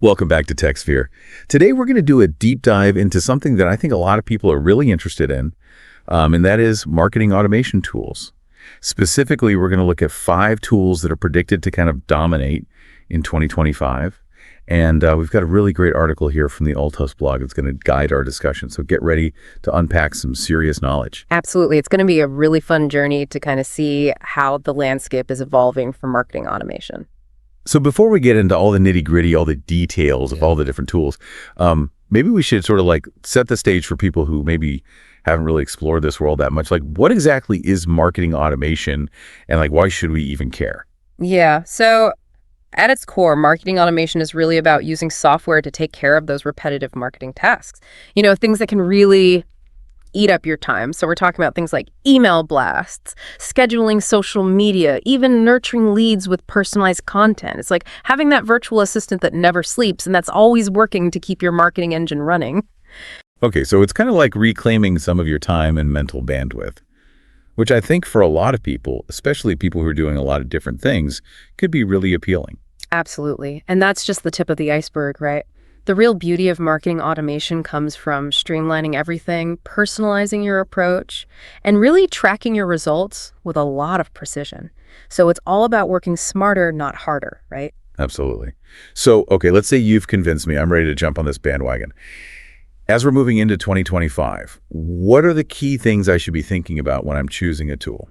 Welcome back to TechSphere. Today we're going to do a deep dive into something that I think a lot of people are really interested in, and that is marketing automation tools. Specifically, we're going to look at 5 tools that are predicted to kind of dominate in 2025. And we've got a really great article here from the Altos blog that's going to guide our discussion. So get ready to unpack some serious knowledge. Absolutely. It's going to be a really fun journey to kind of see how the landscape is evolving for marketing automation. So before we get into all the nitty-gritty, all the details of all the different tools, maybe we should sort of like set the stage for people who maybe haven't really explored this world that much. Like, what exactly is marketing automation, and like, why should we even care? Yeah. So at its core, marketing automation is really about using software to take care of those repetitive marketing tasks. Things that can really eat up your time. So we're talking about things like email blasts, scheduling social media, even nurturing leads with personalized content. It's like having that virtual assistant that never sleeps and that's always working to keep your marketing engine running. Okay, so it's kind of like reclaiming some of your time and mental bandwidth, which I think for a lot of people, especially people who are doing a lot of different things, could be really appealing. Absolutely. And that's just the tip of the iceberg, right? The real beauty of marketing automation comes from streamlining everything, personalizing your approach, and really tracking your results with a lot of precision. So it's all about working smarter, not harder, right? Absolutely. So, okay, let's say you've convinced me. I'm ready to jump on this bandwagon. As we're moving into 2025, what are the key things I should be thinking about when I'm choosing a tool?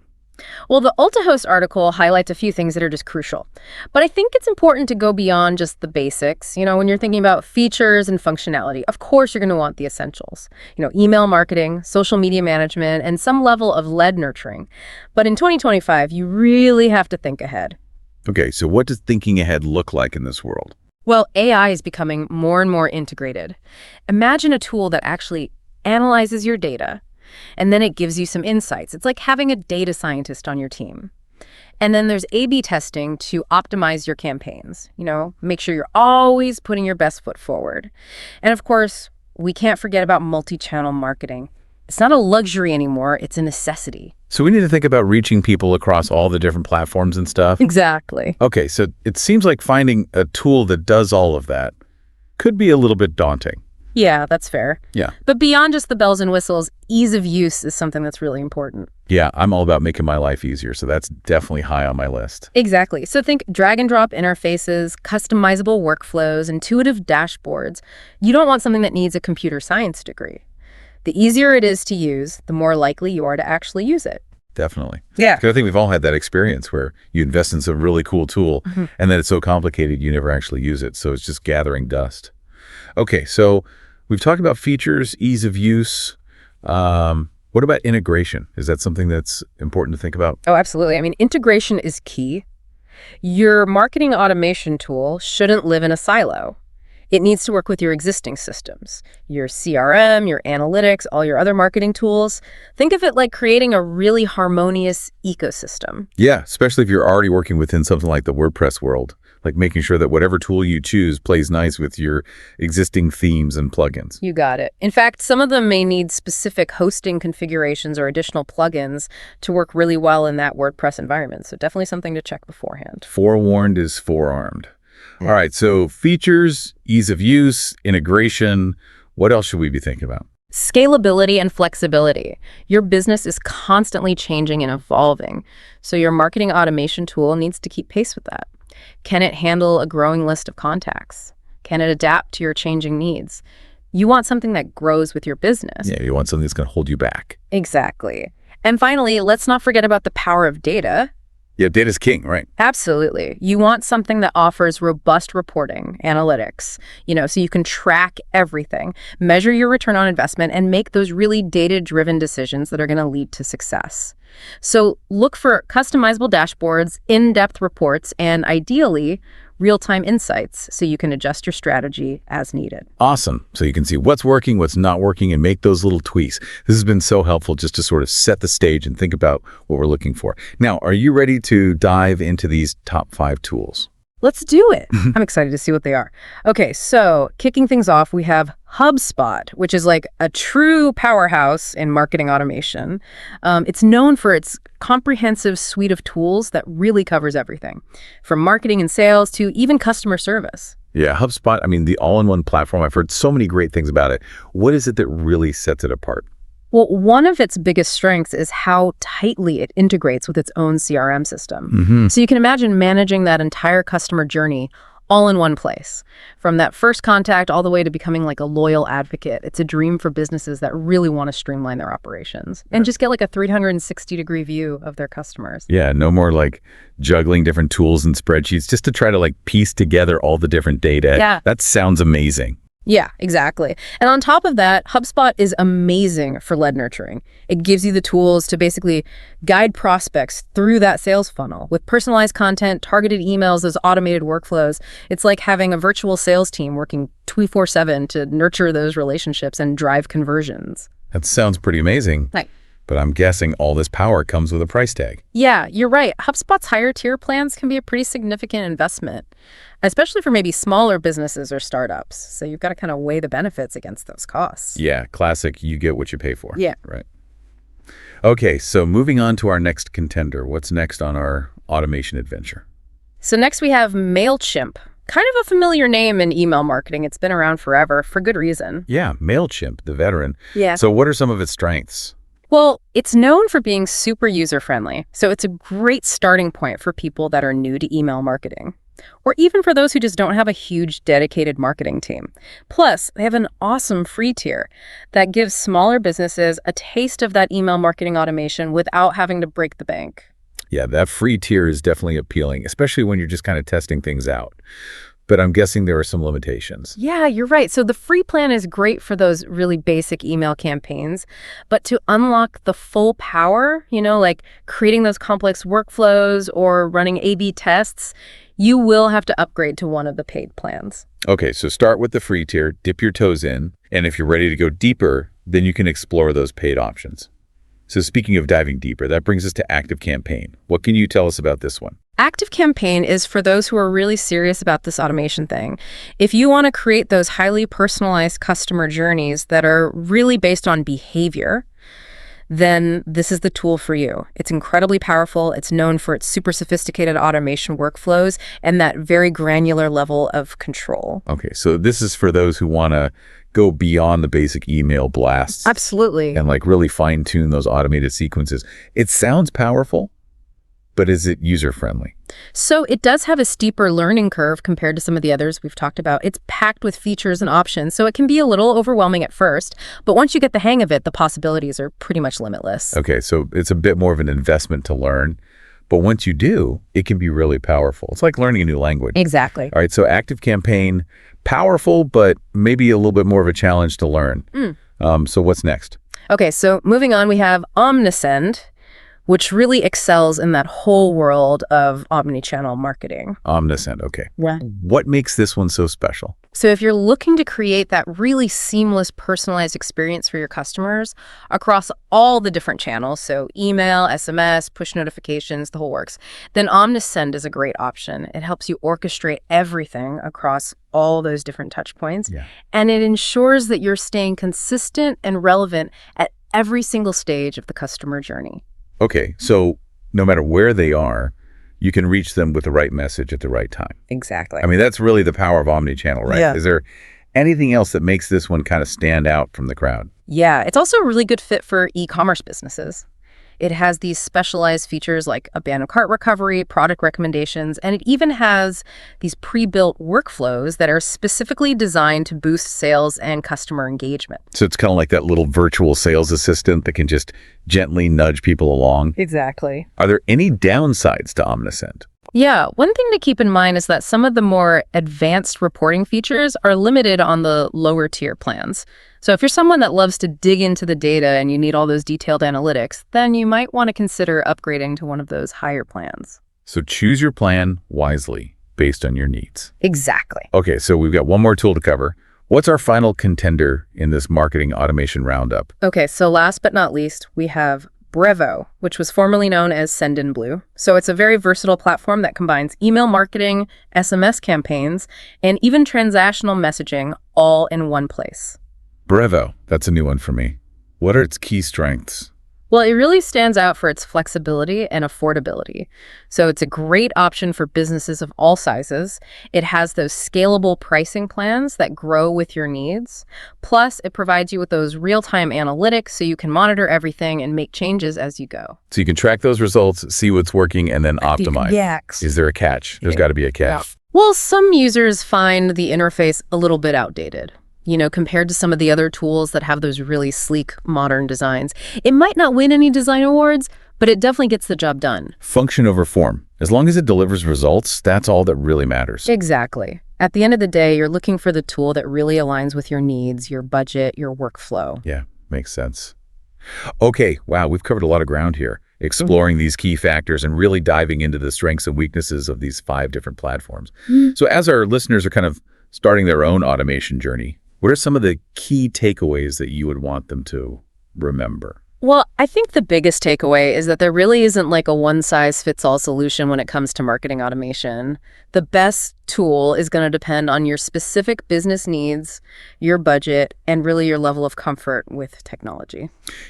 Well, the AltaHost article highlights a few things that are just crucial. But I think it's important to go beyond just the basics. When you're thinking about features and functionality, of course, you're going to want the essentials. Email marketing, social media management, and some level of lead nurturing. But in 2025, you really have to think ahead. Okay, so what does thinking ahead look like in this world? Well, AI is becoming more and more integrated. Imagine a tool that actually analyzes your data, and then it gives you some insights. It's like having a data scientist on your team. And then there's A/B testing to optimize your campaigns. Make sure you're always putting your best foot forward. And of course, we can't forget about multi-channel marketing. It's not a luxury anymore, it's a necessity. So we need to think about reaching people across all the different platforms and stuff? Exactly. Okay, so it seems like finding a tool that does all of that could be a little bit daunting. Yeah, that's fair. Yeah. But beyond just the bells and whistles, ease of use is something that's really important. Yeah, I'm all about making my life easier, so that's definitely high on my list. Exactly. So think drag and drop interfaces, customizable workflows, intuitive dashboards. You don't want something that needs a computer science degree. The easier it is to use, the more likely you are to actually use it. Definitely. Yeah. Because I think we've all had that experience where you invest in some really cool tool, and then it's so complicated you never actually use it, so it's just gathering dust. Okay, so we've talked about features, ease of use. What about integration? Is that something that's important to think about? Oh, absolutely. Integration is key. Your marketing automation tool shouldn't live in a silo. It needs to work with your existing systems, your CRM, your analytics, all your other marketing tools. Think of it like creating a really harmonious ecosystem. Yeah, especially if you're already working within something like the WordPress world, like making sure that whatever tool you choose plays nice with your existing themes and plugins. You got it. In fact, some of them may need specific hosting configurations or additional plugins to work really well in that WordPress environment. So definitely something to check beforehand. Forewarned is forearmed. All right, so features, ease of use, integration. What else should we be thinking about? Scalability and flexibility. Your business is constantly changing and evolving, so your marketing automation tool needs to keep pace with that. Can it handle a growing list of contacts? Can it adapt to your changing needs? You want something that grows with your business. Yeah, you want something that's going to hold you back. Exactly. And finally, let's not forget about the power of data. Yeah, data's king, right? Absolutely. You want something that offers robust reporting, analytics, so you can track everything, measure your return on investment, and make those really data-driven decisions that are going to lead to success. So look for customizable dashboards, in-depth reports, and ideally, real-time insights so you can adjust your strategy as needed. Awesome. So you can see what's working, what's not working, and make those little tweaks. This has been so helpful just to sort of set the stage and think about what we're looking for. Now, are you ready to dive into these top 5 tools? Let's do it. I'm excited to see what they are. Okay, so kicking things off, we have HubSpot, which is like a true powerhouse in marketing automation. It's known for its comprehensive suite of tools that really covers everything, from marketing and sales to even customer service. Yeah, HubSpot, I mean, the all-in-one platform, I've heard so many great things about it. What is it that really sets it apart? Well, one of its biggest strengths is how tightly it integrates with its own CRM system. So you can imagine managing that entire customer journey all in one place. From that first contact all the way to becoming like a loyal advocate. It's a dream for businesses that really want to streamline their operations and just get like a 360-degree view of their customers. Yeah, no more like juggling different tools and spreadsheets just to try to like piece together all the different data. Yeah. That sounds amazing. Yeah, exactly. And on top of that, HubSpot is amazing for lead nurturing. It gives you the tools to basically guide prospects through that sales funnel with personalized content, targeted emails, those automated workflows. It's like having a virtual sales team working 24/7 to nurture those relationships and drive conversions. That sounds pretty amazing. Right. But I'm guessing all this power comes with a price tag. Yeah, you're right. HubSpot's higher tier plans can be a pretty significant investment, especially for maybe smaller businesses or startups. So you've got to kind of weigh the benefits against those costs. Yeah, classic, you get what you pay for. Yeah. Right. Okay, so moving on to our next contender. What's next on our automation adventure? So next we have Mailchimp. Kind of a familiar name in email marketing. It's been around forever for good reason. Yeah, Mailchimp, the veteran. Yeah. So what are some of its strengths? Well, it's known for being super user-friendly, so it's a great starting point for people that are new to email marketing, or even for those who just don't have a huge dedicated marketing team. Plus, they have an awesome free tier that gives smaller businesses a taste of that email marketing automation without having to break the bank. Yeah, that free tier is definitely appealing, especially when you're just kind of testing things out. But I'm guessing there are some limitations. Yeah, you're right. So the free plan is great for those really basic email campaigns, but to unlock the full power, like creating those complex workflows or running A/B tests, you will have to upgrade to one of the paid plans. Okay, so start with the free tier, dip your toes in, and if you're ready to go deeper, then you can explore those paid options. So speaking of diving deeper, that brings us to ActiveCampaign. What can you tell us about this one? ActiveCampaign is for those who are really serious about this automation thing. If you want to create those highly personalized customer journeys that are really based on behavior, then this is the tool for you. It's incredibly powerful. It's known for its super sophisticated automation workflows and that very granular level of control. Okay, so this is for those who want to go beyond the basic email blasts. Absolutely. And like really fine-tune those automated sequences. It sounds powerful, but is it user-friendly? So it does have a steeper learning curve compared to some of the others we've talked about. It's packed with features and options, so it can be a little overwhelming at first. But once you get the hang of it, the possibilities are pretty much limitless. Okay, so it's a bit more of an investment to learn. But once you do, it can be really powerful. It's like learning a new language. Exactly. All right, so ActiveCampaign, powerful, but maybe a little bit more of a challenge to learn. So what's next? Okay, so moving on, we have Omnisend, which really excels in that whole world of omnichannel marketing. Omnisend, okay. Yeah. What makes this one so special? So if you're looking to create that really seamless, personalized experience for your customers across all the different channels, so email, SMS, push notifications, the whole works, then Omnisend is a great option. It helps you orchestrate everything across all those different touch points, and it ensures that you're staying consistent and relevant at every single stage of the customer journey. Okay, so no matter where they are, you can reach them with the right message at the right time. Exactly. I mean, that's really the power of omnichannel, right? Yeah. Is there anything else that makes this one kind of stand out from the crowd? Yeah, it's also a really good fit for e-commerce businesses. It has these specialized features like abandoned cart recovery, product recommendations, and it even has these pre-built workflows that are specifically designed to boost sales and customer engagement. So it's kind of like that little virtual sales assistant that can just gently nudge people along. Exactly. Are there any downsides to Omnisend? Yeah, one thing to keep in mind is that some of the more advanced reporting features are limited on the lower tier plans. So if you're someone that loves to dig into the data and you need all those detailed analytics, then you might want to consider upgrading to one of those higher plans. So choose your plan wisely based on your needs. Exactly. Okay, so we've got one more tool to cover. What's our final contender in this marketing automation roundup? Okay, so last but not least, we have Brevo, which was formerly known as Sendinblue. So it's a very versatile platform that combines email marketing, SMS campaigns, and even transactional messaging all in one place. Brevo, that's a new one for me. What are its key strengths? Well, it really stands out for its flexibility and affordability. So it's a great option for businesses of all sizes. It has those scalable pricing plans that grow with your needs. Plus, it provides you with those real-time analytics so you can monitor everything and make changes as you go. So you can track those results, see what's working, and then optimize. Yes. Is there a catch? There's got to be a catch. Well, some users find the interface a little bit outdated. Compared to some of the other tools that have those really sleek, modern designs. It might not win any design awards, but it definitely gets the job done. Function over form. As long as it delivers results, that's all that really matters. Exactly. At the end of the day, you're looking for the tool that really aligns with your needs, your budget, your workflow. Yeah, makes sense. Okay, wow, we've covered a lot of ground here, exploring these key factors and really diving into the strengths and weaknesses of these 5 different platforms. So as our listeners are kind of starting their own automation journey, what are some of the key takeaways that you would want them to remember? Well, I think the biggest takeaway is that there really isn't like a one-size-fits-all solution when it comes to marketing automation. The best tool is going to depend on your specific business needs, your budget, and really your level of comfort with technology.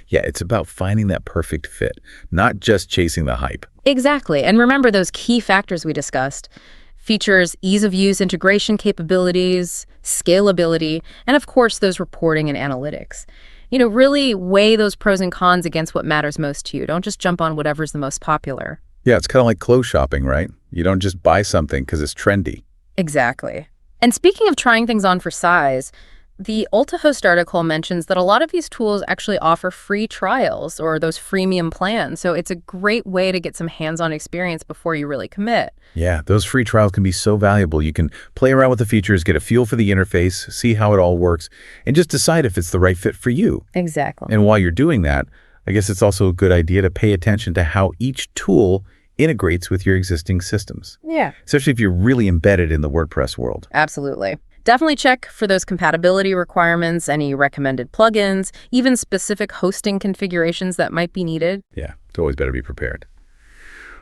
Yeah, it's about finding that perfect fit, not just chasing the hype. Exactly. And remember those key factors we discussed. Features ease of use, integration capabilities, scalability, and of course, those reporting and analytics. Really weigh those pros and cons against what matters most to you. Don't just jump on whatever's the most popular. Yeah, it's kind of like clothes shopping, right? You don't just buy something because it's trendy. Exactly. And speaking of trying things on for size, the UltaHost article mentions that a lot of these tools actually offer free trials or those freemium plans. So it's a great way to get some hands-on experience before you really commit. Yeah, those free trials can be so valuable. You can play around with the features, get a feel for the interface, see how it all works, and just decide if it's the right fit for you. Exactly. And while you're doing that, I guess it's also a good idea to pay attention to how each tool integrates with your existing systems. Yeah. Especially if you're really embedded in the WordPress world. Absolutely. Definitely check for those compatibility requirements, any recommended plugins, even specific hosting configurations that might be needed. Yeah, it's always better to be prepared.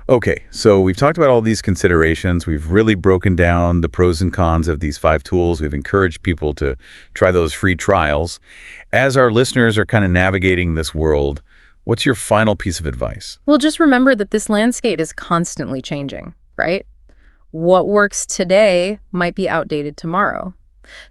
Okay, so we've talked about all these considerations. We've really broken down the pros and cons of these 5 tools. We've encouraged people to try those free trials. As our listeners are kind of navigating this world, what's your final piece of advice? Well, just remember that this landscape is constantly changing, right? What works today might be outdated tomorrow.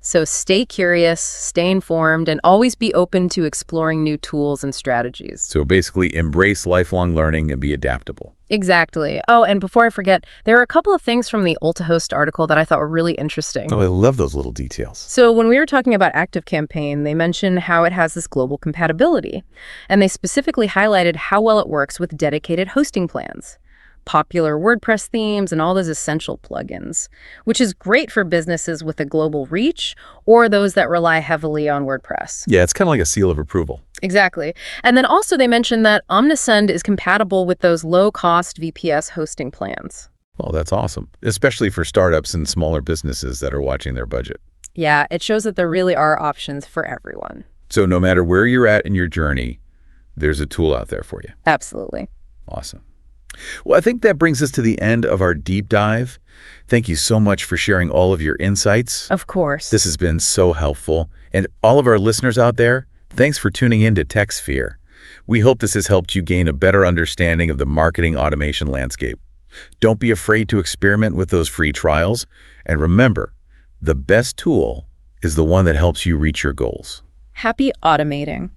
So stay curious, stay informed, and always be open to exploring new tools and strategies. So basically embrace lifelong learning and be adaptable. Exactly. Oh, and before I forget, there are a couple of things from the UltaHost article that I thought were really interesting. Oh, I love those little details. So when we were talking about ActiveCampaign, they mentioned how it has this global compatibility. And they specifically highlighted how well it works with dedicated hosting plans, popular WordPress themes, and all those essential plugins, which is great for businesses with a global reach or those that rely heavily on WordPress. Yeah, it's kind of like a seal of approval. Exactly. And then also they mentioned that Omnisend is compatible with those low-cost VPS hosting plans. Well, that's awesome, especially for startups and smaller businesses that are watching their budget. Yeah, it shows that there really are options for everyone. So no matter where you're at in your journey, there's a tool out there for you. Absolutely. Awesome. Well, I think that brings us to the end of our deep dive. Thank you so much for sharing all of your insights. Of course. This has been so helpful. And all of our listeners out there, thanks for tuning in to TechSphere. We hope this has helped you gain a better understanding of the marketing automation landscape. Don't be afraid to experiment with those free trials. And remember, the best tool is the one that helps you reach your goals. Happy automating.